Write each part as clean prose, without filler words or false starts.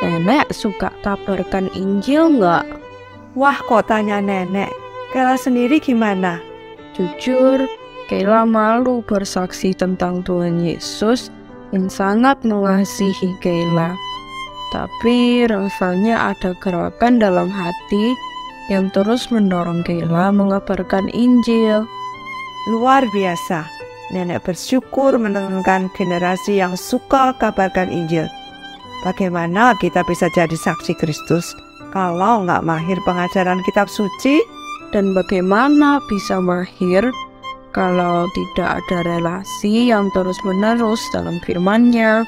Nenek suka kabarkan Injil nggak? Wah, kok tanya nenek? Kela sendiri gimana? Jujur, Kayla malu bersaksi tentang Tuhan Yesus yang sangat mengasihi Kayla. Tapi rasanya ada gerakan dalam hati yang terus mendorong Kayla mengabarkan Injil. Luar biasa. Nenek bersyukur menemukan generasi yang suka kabarkan Injil. Bagaimana kita bisa jadi saksi Kristus kalau nggak mahir pengajaran kitab suci? Dan bagaimana bisa mahir kalau tidak ada relasi yang terus-menerus dalam firman-Nya?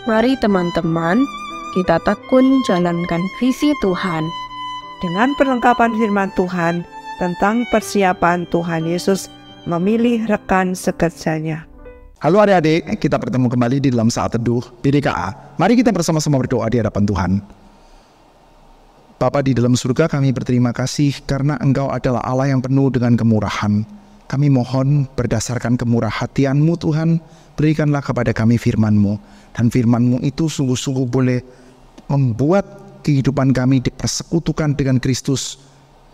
Mari teman-teman, kita tekun jalankan visi Tuhan. Dengan perlengkapan firman Tuhan tentang persiapan Tuhan Yesus memilih rekan sekerjanya. Halo adik-adik, kita bertemu kembali di dalam saat teduh PDKA. Mari kita bersama-sama berdoa di hadapan Tuhan. Bapa di dalam surga, kami berterima kasih karena Engkau adalah Allah yang penuh dengan kemurahan. Kami mohon berdasarkan kemurah hatian-Mu Tuhan, berikanlah kepada kami firman-Mu. Dan firman-Mu itu sungguh-sungguh boleh membuat kehidupan kami dipersekutukan dengan Kristus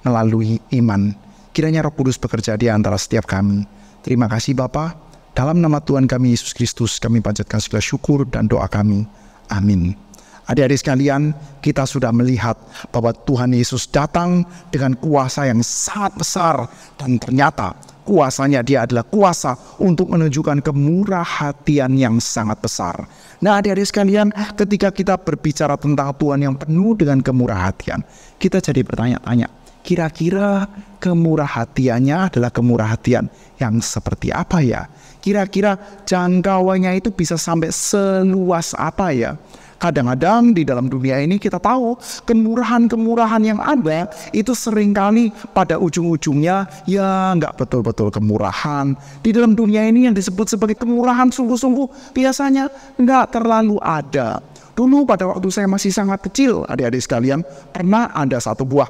melalui iman. Kiranya Roh Kudus bekerja di antara setiap kami. Terima kasih Bapa. Dalam nama Tuhan kami Yesus Kristus, kami panjatkan segala syukur dan doa kami. Amin. Adik-adik sekalian, kita sudah melihat bahwa Tuhan Yesus datang dengan kuasa yang sangat besar. Dan ternyata kuasanya Dia adalah kuasa untuk menunjukkan kemurah hatian yang sangat besar. Nah adik-adik sekalian, ketika kita berbicara tentang Tuhan yang penuh dengan kemurah hatian, kita jadi bertanya-tanya, kira-kira kemurah hatiannya adalah kemurah hatian yang seperti apa ya? Kira-kira jangkauannya itu bisa sampai seluas apa ya? Kadang-kadang di dalam dunia ini kita tahu kemurahan-kemurahan yang ada itu seringkali pada ujung-ujungnya ya nggak betul-betul kemurahan. Di dalam dunia ini yang disebut sebagai kemurahan sungguh-sungguh biasanya nggak terlalu ada. Dulu pada waktu saya masih sangat kecil, adik-adik sekalian, pernah ada satu buah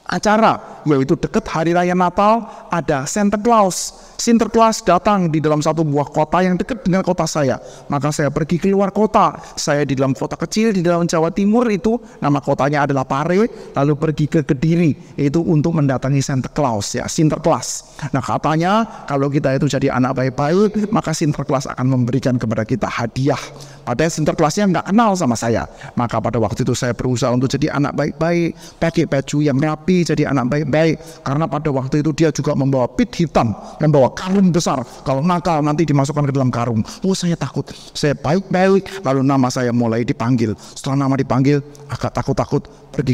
acara, yaitu dekat hari raya Natal, ada Santa Claus. Santa Claus datang di dalam satu buah kota yang dekat dengan kota saya. Maka saya pergi keluar kota. Saya di dalam kota kecil di dalam Jawa Timur itu, nama kotanya adalah Pare, lalu pergi ke Kediri itu untuk mendatangi Santa Claus ya, Santa Claus. Nah katanya kalau kita itu jadi anak baik-baik, maka Santa Claus akan memberikan kepada kita hadiah. Padahal Santa Clausnya nggak kenal sama saya. Maka pada waktu itu saya berusaha untuk jadi anak baik-baik, pakai baju yang rapi, jadi anak baik-baik. Karena pada waktu itu dia juga membawa pit hitam, membawa karung besar. Kalau nakal nanti dimasukkan ke dalam karung. Oh saya takut. Saya baik-baik. Lalu nama saya mulai dipanggil. Setelah nama dipanggil, agak takut-takut. Pergi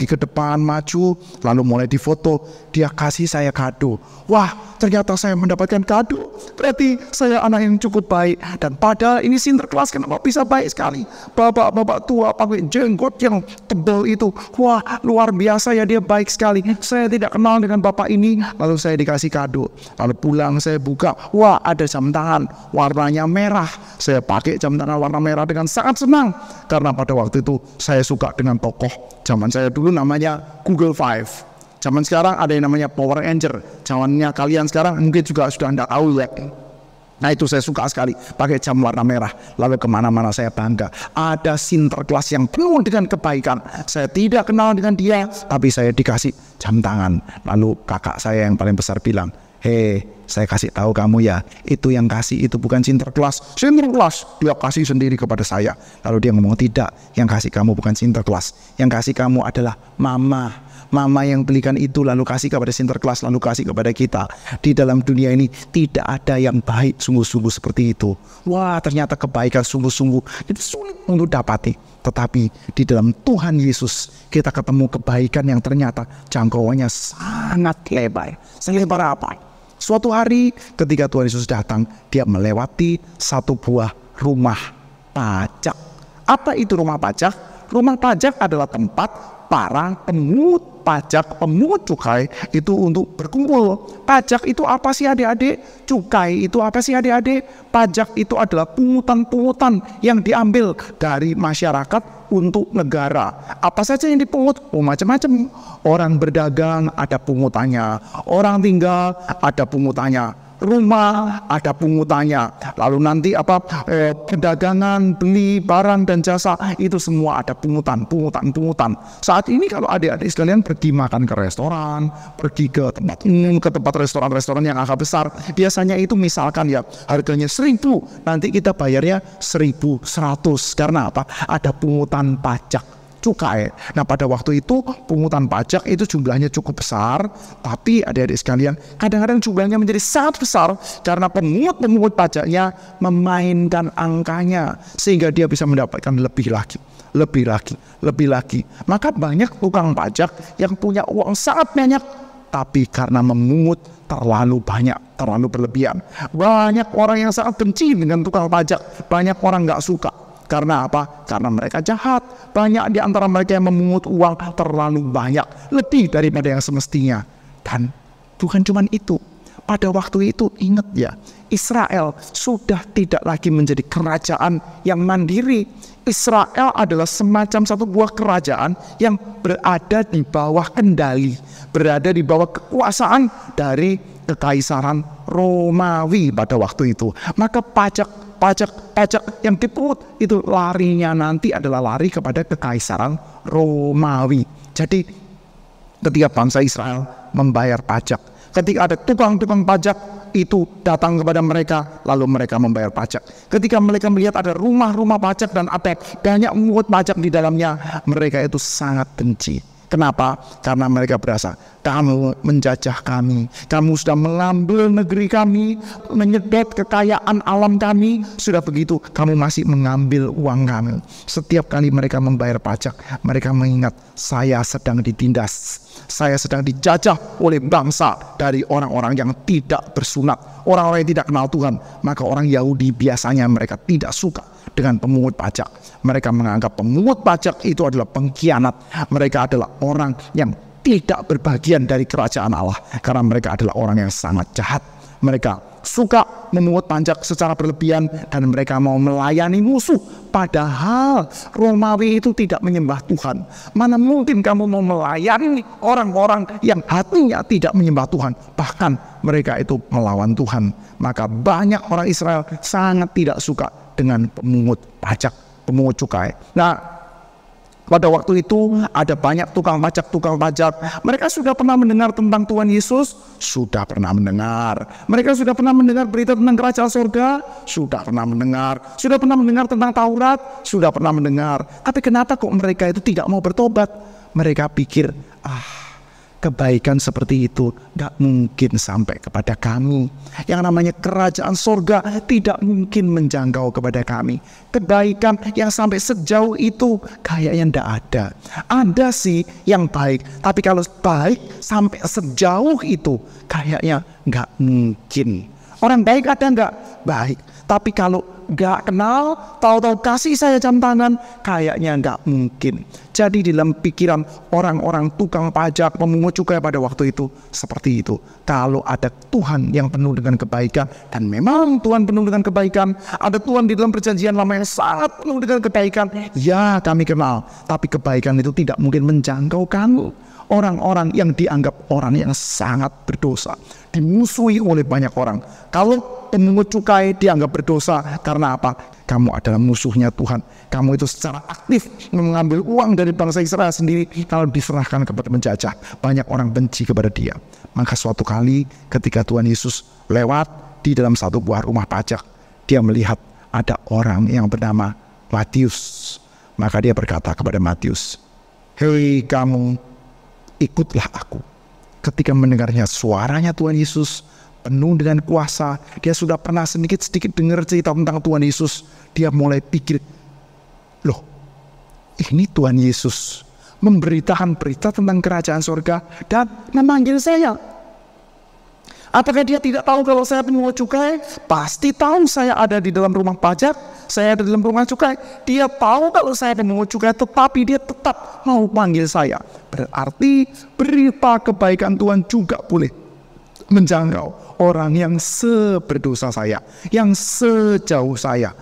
ke depan, maju. Lalu mulai difoto. Dia kasih saya kado. Wah, ternyata saya mendapatkan kado. Berarti saya anak yang cukup baik. Dan padahal ini Sinterklas kenapa bisa baik sekali. Bapak-bapak tua pakai jenggot yang tebal itu. Wah, luar biasa ya, dia baik sekali. Saya tidak kenal dengan bapak ini. Lalu saya dikasih kado. Lalu pulang saya buka. Wah, ada jam tangan warnanya merah. Saya pakai jam tangan warna merah dengan sangat senang. Karena pada waktu itu saya suka dengan tokoh. Zaman saya dulu namanya Google Five. Zaman sekarang ada yang namanya Power Ranger. Zamannya kalian sekarang mungkin juga sudah tidak tahu ya. Nah itu saya suka sekali pakai jam warna merah. Lalu kemana-mana saya bangga. Ada Sinterklas yang penuh dengan kebaikan. Saya tidak kenal dengan dia, tapi saya dikasih jam tangan. Lalu kakak saya yang paling besar bilang, "Hei, saya kasih tahu kamu ya, itu yang kasih itu bukan Sinterklas. Sinterklas dia kasih sendiri kepada saya." Lalu dia ngomong, "Tidak, yang kasih kamu bukan Sinterklas. Yang kasih kamu adalah Mama. Mama yang belikan itu lalu kasih kepada Sinterklas, lalu kasih kepada kita." Di dalam dunia ini tidak ada yang baik sungguh-sungguh seperti itu. Wah, ternyata kebaikan sungguh-sungguh itu sulit untuk dapati. Tetapi di dalam Tuhan Yesus kita ketemu kebaikan yang ternyata jangkauannya sangat lebar. Selebar apa? Suatu hari ketika Tuhan Yesus datang, dia melewati satu buah rumah pajak. Apa itu rumah pajak? Rumah pajak adalah tempat para pemungut pajak, pemungut cukai itu untuk berkumpul. Pajak itu apa sih adik-adik? Cukai itu apa sih adik-adik? Pajak itu adalah pungutan-pungutan yang diambil dari masyarakat untuk negara. Apa saja yang dipungut? Oh macam-macam. Orang berdagang ada pungutannya, orang tinggal ada pungutannya. rumah ada pungutannya, lalu nanti perdagangan, beli barang dan jasa itu semua ada pungutan. Saat ini kalau adik-adik sekalian pergi makan ke restoran, pergi ke tempat umum, ke tempat restoran yang agak besar, biasanya itu misalkan ya harganya 1.000, nanti kita bayarnya 1.100 karena apa? Ada pungutan pajak, cukai. Nah, pada waktu itu pungutan pajak itu jumlahnya cukup besar, tapi adik-adik sekalian kadang-kadang jumlahnya menjadi sangat besar karena pemungut pajaknya memainkan angkanya sehingga dia bisa mendapatkan lebih lagi. Maka banyak tukang pajak yang punya uang sangat banyak, tapi karena memungut terlalu banyak, terlalu berlebihan. Banyak orang yang sangat benci dengan tukang pajak, banyak orang nggak suka. Karena apa? Karena mereka jahat. Banyak di antara mereka yang memungut uang terlalu banyak, lebih daripada yang semestinya. Dan bukan cuma itu. Pada waktu itu ingat ya, Israel sudah tidak lagi menjadi kerajaan yang mandiri. Israel adalah semacam satu buah kerajaan yang berada di bawah kendali, berada di bawah kekuasaan dari kekaisaran Romawi pada waktu itu. Maka pajak yang dipungut itu larinya nanti adalah lari kepada kekaisaran Romawi. Jadi ketika bangsa Israel membayar pajak, ketika ada tukang pajak itu datang kepada mereka, lalu mereka membayar pajak. Ketika mereka melihat ada rumah-rumah pajak dan ada banyak memungut pajak di dalamnya, mereka itu sangat benci. Kenapa? Karena mereka berasa, kamu menjajah kami, kamu sudah mengambil negeri kami, menyedot kekayaan alam kami, sudah begitu kamu masih mengambil uang kami. Setiap kali mereka membayar pajak, mereka mengingat, saya sedang ditindas, saya sedang dijajah oleh bangsa dari orang-orang yang tidak bersunat, orang-orang yang tidak kenal Tuhan. Maka orang Yahudi biasanya mereka tidak suka dengan pemungut pajak. Mereka menganggap pemungut pajak itu adalah pengkhianat. Mereka adalah orang yang tidak berbagian dari kerajaan Allah, karena mereka adalah orang yang sangat jahat. Mereka suka memungut pajak secara berlebihan dan mereka mau melayani musuh. Padahal Romawi itu tidak menyembah Tuhan. Mana mungkin kamu mau melayani orang-orang yang hatinya tidak menyembah Tuhan, bahkan mereka itu melawan Tuhan. Maka banyak orang Israel sangat tidak suka dengan pemungut pajak, pemungut cukai. Nah, pada waktu itu ada banyak tukang pajak. Mereka sudah pernah mendengar tentang Tuhan Yesus? Sudah pernah mendengar. Mereka sudah pernah mendengar berita tentang kerajaan surga? Sudah pernah mendengar. Sudah pernah mendengar tentang Taurat? Sudah pernah mendengar. Tapi kenapa kok mereka itu tidak mau bertobat? Mereka pikir, kebaikan seperti itu gak mungkin sampai kepada kami. Yang namanya kerajaan surga tidak mungkin menjangkau kepada kami. Kebaikan yang sampai sejauh itu kayaknya ndak ada. Ada sih yang baik, tapi kalau baik sampai sejauh itu kayaknya gak mungkin. Orang baik ada nggak? Baik. Tapi kalau nggak kenal, tahu-tahu kasih saya jam tangan, kayaknya nggak mungkin. Jadi di dalam pikiran orang-orang tukang pajak, pemungut cukai pada waktu itu seperti itu. Kalau ada Tuhan yang penuh dengan kebaikan, dan memang Tuhan penuh dengan kebaikan, ada Tuhan di dalam perjanjian lama yang sangat penuh dengan kebaikan, ya kami kenal. Tapi kebaikan itu tidak mungkin menjangkau kamu. Orang-orang yang dianggap orang yang sangat berdosa, dimusuhi oleh banyak orang. Kalau pemungut cukai dianggap berdosa karena apa? Kamu adalah musuhnya Tuhan. Kamu itu secara aktif mengambil uang dari bangsa Israel sendiri, kalau diserahkan kepada penjajah. Banyak orang benci kepada dia. Maka suatu kali ketika Tuhan Yesus lewat di dalam satu buah rumah pajak, dia melihat ada orang yang bernama Matius. Maka dia berkata kepada Matius, "Hei kamu, ikutlah aku." Ketika mendengarnya suaranya Tuhan Yesus penuh dengan kuasa, dia sudah pernah sedikit-sedikit dengar cerita tentang Tuhan Yesus. Dia mulai pikir, loh, ini Tuhan Yesus memberitakan berita tentang kerajaan surga dan memanggil saya. Apakah dia tidak tahu kalau saya pemungut cukai? Pasti tahu saya ada di dalam rumah pajak, saya ada di dalam rumah cukai. Dia tahu kalau saya pemungut cukai, tetapi dia tetap mau panggil saya. Berarti berita kebaikan Tuhan juga boleh menjangkau orang yang seberdosa saya, yang sejauh saya.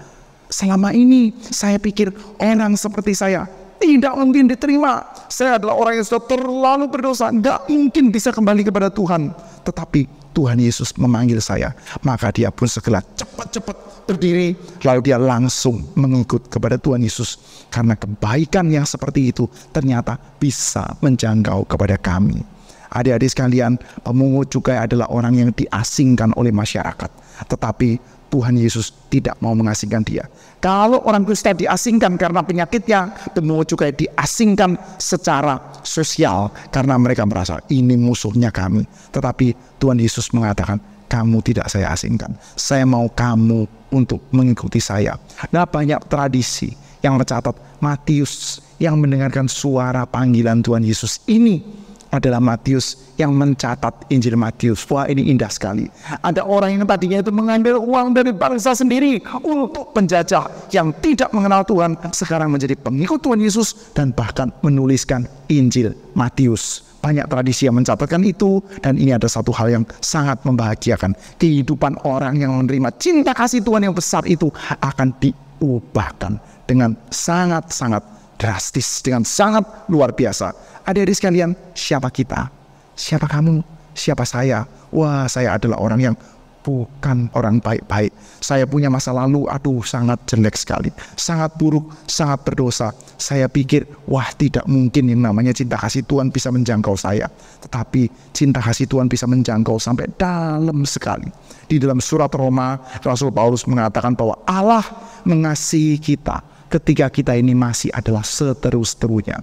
Selama ini saya pikir orang seperti saya tidak mungkin diterima. Saya adalah orang yang sudah terlalu berdosa, tidak mungkin bisa kembali kepada Tuhan. Tetapi Tuhan Yesus memanggil saya, maka dia pun segera cepat-cepat berdiri, lalu dia langsung mengikut kepada Tuhan Yesus. Karena kebaikan yang seperti itu ternyata bisa menjangkau kepada kami. Adik-adik sekalian, pemungut cukai adalah orang yang diasingkan oleh masyarakat, tetapi Tuhan Yesus tidak mau mengasingkan dia. Kalau orang Kristen diasingkan karena penyakitnya, pemungut cukai diasingkan secara sosial karena mereka merasa ini musuhnya kami. Tetapi Tuhan Yesus mengatakan, kamu tidak saya asingkan. Saya mau kamu untuk mengikuti saya. Nah, banyak tradisi yang mencatat Matius yang mendengarkan suara panggilan Tuhan Yesus ini adalah Matius yang mencatat Injil Matius. Wah, ini indah sekali. Ada orang yang tadinya itu mengambil uang dari bangsa sendiri untuk penjajah yang tidak mengenal Tuhan, sekarang menjadi pengikut Tuhan Yesus dan bahkan menuliskan Injil Matius. Banyak tradisi yang mencatatkan itu, dan ini ada satu hal yang sangat membahagiakan. Kehidupan orang yang menerima cinta kasih Tuhan yang besar itu akan diubahkan dengan sangat-sangat drastis, dengan sangat luar biasa. Adik-adik sekalian, siapa kita? Siapa kamu? Siapa saya? Wah, saya adalah orang yang bukan orang baik-baik. Saya punya masa lalu, sangat jelek sekali. Sangat buruk, sangat berdosa. Saya pikir, wah, tidak mungkin yang namanya cinta kasih Tuhan bisa menjangkau saya. Tetapi cinta kasih Tuhan bisa menjangkau sampai dalam sekali. Di dalam surat Roma, Rasul Paulus mengatakan bahwa Allah mengasihi kita ketika kita ini masih adalah seterus-terunya.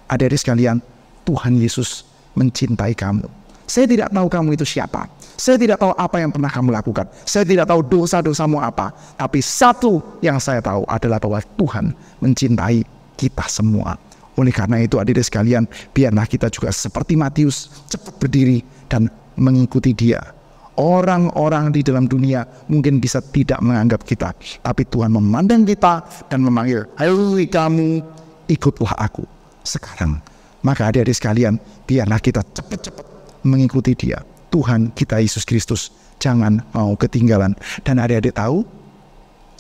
Adik-adik sekalian, Tuhan Yesus mencintai kamu. Saya tidak tahu kamu itu siapa. Saya tidak tahu apa yang pernah kamu lakukan. Saya tidak tahu dosa-dosamu apa. Tapi satu yang saya tahu adalah bahwa Tuhan mencintai kita semua. Oleh karena itu, adik-adik sekalian, biarlah kita juga seperti Matius, cepat berdiri dan mengikuti dia. Orang-orang di dalam dunia mungkin bisa tidak menganggap kita, tapi Tuhan memandang kita dan memanggil, "Ayo kamu, ikutlah aku." Sekarang, maka adik-adik sekalian, biarlah kita cepat-cepat mengikuti dia, Tuhan kita Yesus Kristus. Jangan mau ketinggalan. Dan adik-adik tahu,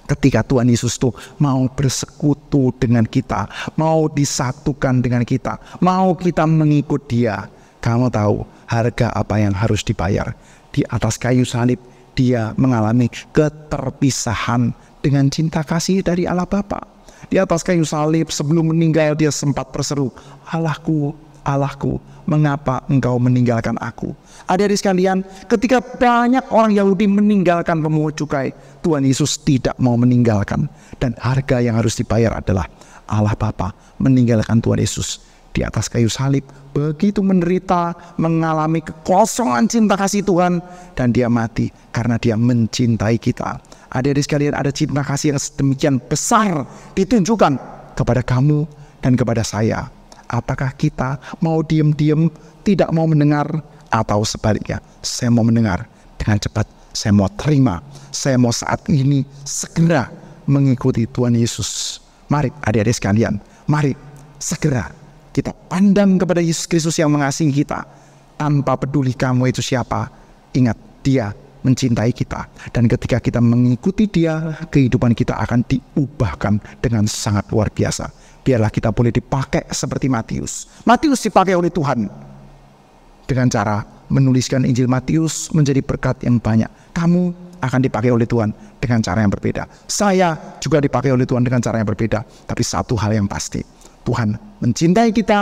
ketika Tuhan Yesus tuh mau bersekutu dengan kita, mau disatukan dengan kita, mau kita mengikut dia, kamu tahu harga apa yang harus dibayar. Di atas kayu salib, dia mengalami keterpisahan dengan cinta kasih dari Allah Bapa. Di atas kayu salib sebelum meninggal dia sempat berseru, "Allahku, Allahku, mengapa engkau meninggalkan aku?" Adik-adik sekalian, ketika banyak orang Yahudi meninggalkan pemungut cukai, Tuhan Yesus tidak mau meninggalkan. Dan harga yang harus dibayar adalah Allah Bapa meninggalkan Tuhan Yesus di atas kayu salib, begitu menderita, mengalami kekosongan cinta kasih Tuhan, dan dia mati karena dia mencintai kita. Adik-adik sekalian, ada cinta kasih yang sedemikian besar ditunjukkan kepada kamu dan kepada saya. Apakah kita mau diam-diam, tidak mau mendengar, atau sebaliknya, saya mau mendengar dengan cepat, saya mau terima, saya mau saat ini segera mengikuti Tuhan Yesus. Mari adik-adik sekalian, mari segera kita pandang kepada Yesus Kristus yang mengasihi kita. Tanpa peduli kamu itu siapa, ingat dia mencintai kita. Dan ketika kita mengikuti dia, kehidupan kita akan diubahkan dengan sangat luar biasa. Biarlah kita boleh dipakai seperti Matius. Matius dipakai oleh Tuhan dengan cara menuliskan Injil Matius menjadi berkat yang banyak. Kamu akan dipakai oleh Tuhan dengan cara yang berbeda. Saya juga dipakai oleh Tuhan dengan cara yang berbeda. Tapi satu hal yang pasti, Tuhan mencintai kita,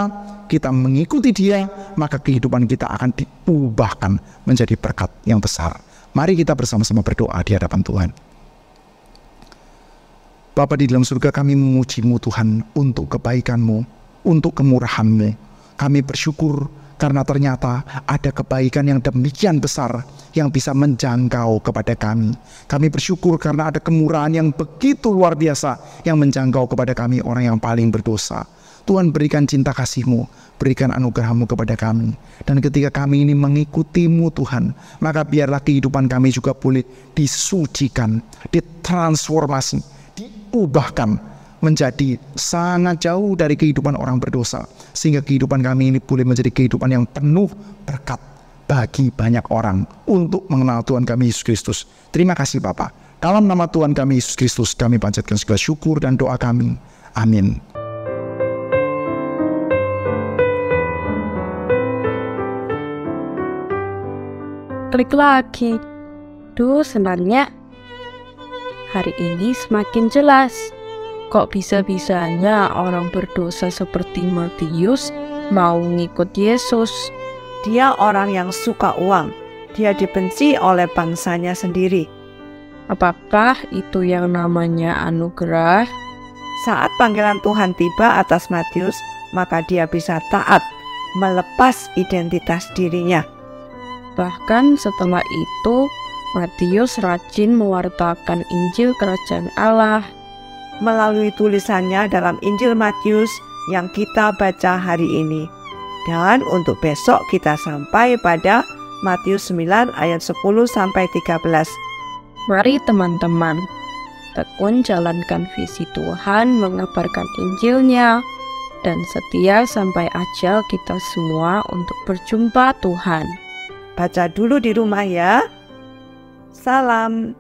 kita mengikuti dia, maka kehidupan kita akan diubahkan menjadi berkat yang besar. Mari kita bersama-sama berdoa di hadapan Tuhan. Bapa di dalam surga, kami memuji-Mu Tuhan untuk kebaikan-Mu, untuk kemurahan-Mu. Kami bersyukur karena ternyata ada kebaikan yang demikian besar yang bisa menjangkau kepada kami. Kami bersyukur karena ada kemurahan yang begitu luar biasa yang menjangkau kepada kami, orang yang paling berdosa. Tuhan, berikan cinta kasih-Mu, berikan anugerah-Mu kepada kami. Dan ketika kami ini mengikuti-Mu Tuhan, maka biarlah kehidupan kami juga boleh disucikan, ditransformasi, diubahkan menjadi sangat jauh dari kehidupan orang berdosa. Sehingga kehidupan kami ini boleh menjadi kehidupan yang penuh berkat bagi banyak orang untuk mengenal Tuhan kami Yesus Kristus. Terima kasih Bapa. Dalam nama Tuhan kami Yesus Kristus kami panjatkan segala syukur dan doa kami. Amin. klik lagi. Duh, senangnya. Hari ini semakin jelas. Kok bisa-bisanya orang berdosa seperti Matius mau ngikut Yesus? Dia orang yang suka uang. Dia dibenci oleh bangsanya sendiri. Apakah itu yang namanya anugerah? Saat panggilan Tuhan tiba atas Matius, maka dia bisa taat, melepas identitas dirinya. Bahkan setelah itu, Matius rajin mewartakan Injil Kerajaan Allah. Melalui tulisannya dalam Injil Matius yang kita baca hari ini. Dan untuk besok kita sampai pada Matius 9 ayat 10-13. Mari teman-teman, tekun jalankan visi Tuhan mengabarkan Injilnya, dan setia sampai ajal kita semua untuk berjumpa Tuhan. Baca dulu di rumah ya. Salam.